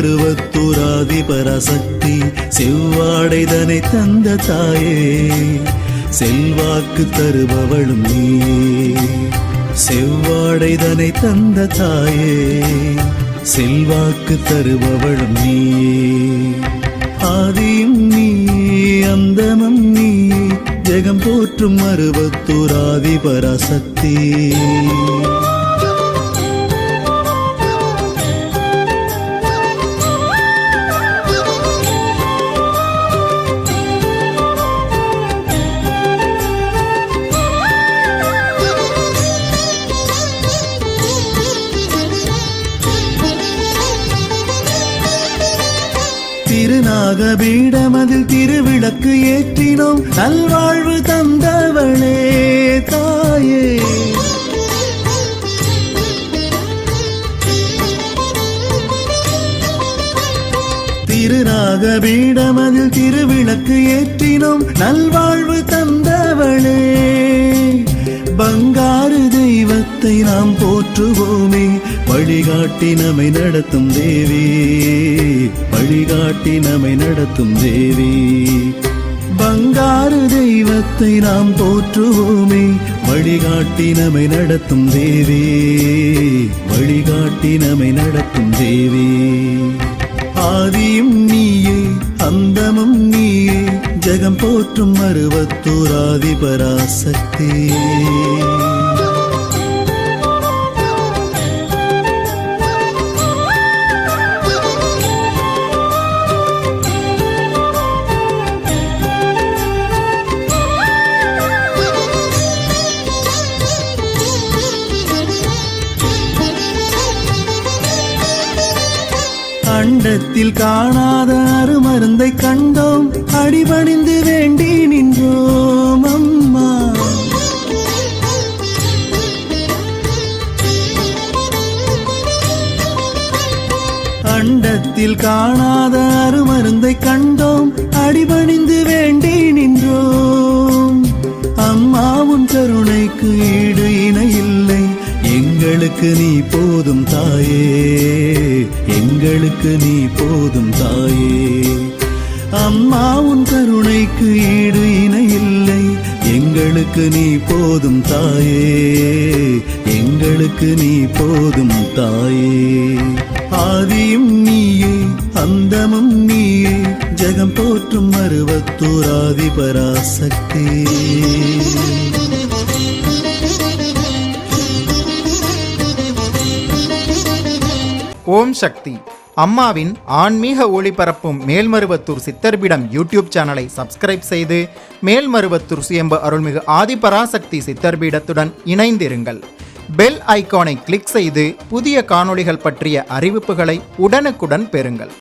மருவத்தூராதி பராசக்தி செவ்வாடைதனை தந்த தாயே செல்வாக்கு தருபவளும் நீயே செவ்வாடைதனை தந்த தாயே செல்வாக்கு தருபவளும் நீயே ஆதியும் நீயே அந்தமும் நீயே ஜெகம் போற்றும் மருவத்தூராதி பராசக்தி திருநாகபீடமதில் திருவிளக்கு ஏற்றினோம் நல்வாழ்வு தந்தவளே தாயே திருநாகபீடமதில் திருவிளக்கு ஏற்றினோம் நல்வாழ்வு தந்தவளே பங்காரு தெய்வத்தை நாம் போற்றுவோமே வழிகாட்டி நம்மை நடத்தும் தேவி வழிகாட்டி நம்மை நடத்தும் தேவி பங்காரு தெய்வத்தை நாம் போற்றுவோமே வழிகாட்டி நம்மை நடத்தும் தேவி வழிகாட்டி நம்மை நடத்தும் தேவி ஆதியும் நீயே அந்தமும் நீயே ஜெகம் போற்றும் மருவத்தூராதி பராசக்தி அண்டத்தில் காணாத அருமருந்தை கண்டோம் அடிபணிந்து வேண்டி நின்றோம் அம்மா அண்டத்தில் காணாத அருமருந்தை கண்டோம் அடிபணிந்து வேண்டி நின்றோம் அம்மாவும் கருணைக்கு ஈடு இணையில்லை எங்களுக்கு நீ போதும் தாயே எங்களுக்கு நீ போதும் தாயே அம்மா உன் கருணைக்கு ஈடு இணையில்லை எங்களுக்கு நீ போதும் தாயே எங்களுக்கு நீ போதும் தாயே ஆதியும் நீயே அந்தமும் நீயே ஜெகம் போற்றும் மருவத்தூராதி பராசக்தி ஓம் சக்தி. அம்மாவின் ஆன்மீக ஒளிபரப்பும் மேல்மருவத்தூர் சித்தர்பீடம் யூடியூப் சேனலை சப்ஸ்கிரைப் செய்து மேல்மருவத்தூர் சுயம்பு அருள்மிகு ஆதிபராசக்தி சித்தர்பீடத்துடன் இணைந்திருங்கள். பெல் ஐகானை கிளிக் செய்து புதிய காணொளிகள் பற்றிய அறிவிப்புகளை உடனுக்குடன் பெறுங்கள்.